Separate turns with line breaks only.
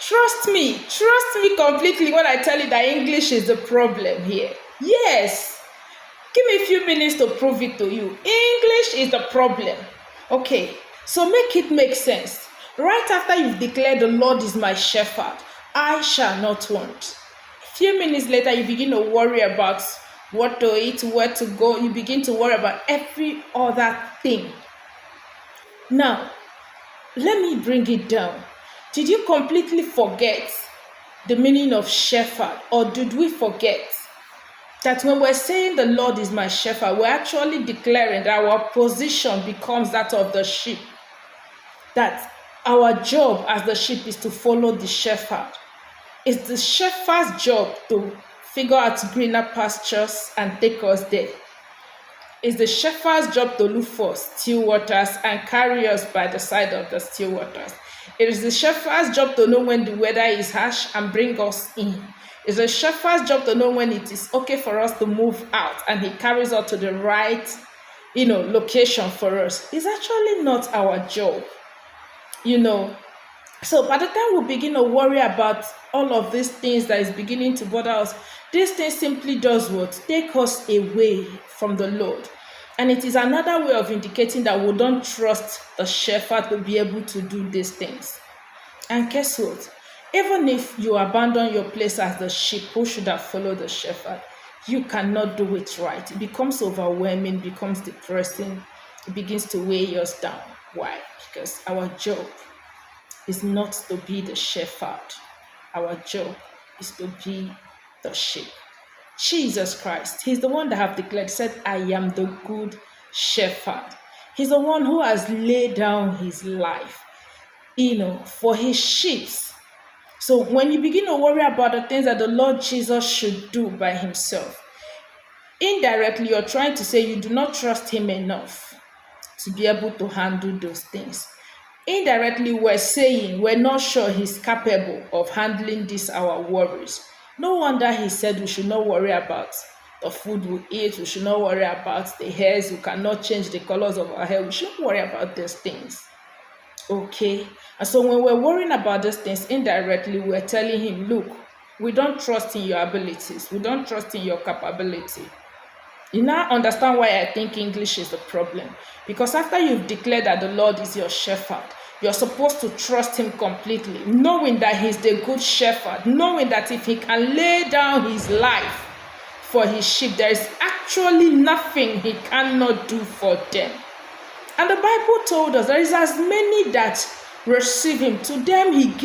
Trust me completely when I tell you that English is the problem here. Yes, give me a few minutes to prove it to you. English is the problem. Okay, so make it make sense. Right after you've declared the Lord is my shepherd, I shall not want. A few minutes later, you begin to worry about what to eat, where to go. You begin to worry about every other thing. Now, let me bring it down. Did you completely forget the meaning of shepherd, or did we forget that when we're saying the Lord is my shepherd, we're actually declaring that our position becomes that of the sheep? That our job as the sheep is to follow the shepherd. It's the shepherd's job to figure out greener pastures and take us there. It's the shepherd's job to look for still waters and carry us by the side of the still waters. It is the shepherd's job to know when the weather is harsh and bring us in. It's the shepherd's job to know when it is okay for us to move out, and he carries us to the right, location for us. It's actually not our job, So by the time we begin to worry about all of these things that is beginning to bother us, these things simply does what? Take us away from the Lord. And it is another way of indicating that we don't trust the shepherd to be able to do these things. And guess what? Even if you abandon your place as the sheep who should have followed the shepherd, you cannot do it right. It becomes overwhelming, becomes depressing, it begins to weigh us down. Why? Because our job is not to be the shepherd. Our job is to be the sheep. Jesus Christ, he's the one that have declared, said, I am the good shepherd. He's the one who has laid down his life, for his sheep. So when you begin to worry about the things that the Lord Jesus should do by himself, indirectly you're trying to say you do not trust him enough to be able to handle those things. Indirectly, we're saying we're not sure he's capable of handling these our worries. No wonder he said we should not worry about the food we eat. We should not worry about the hairs. We cannot change the colors of our hair. We shouldn't worry about these things. Okay? And so when we're worrying about these things, indirectly, we're telling him, look, we don't trust in your abilities. We don't trust in your capability. You now understand why I think English is the problem. Because after you've declared that the Lord is your shepherd, you're supposed to trust him completely, knowing that he's the good shepherd, knowing that if he can lay down his life for his sheep, there is actually nothing he cannot do for them. And the Bible told us there is as many that receive him, to them he gives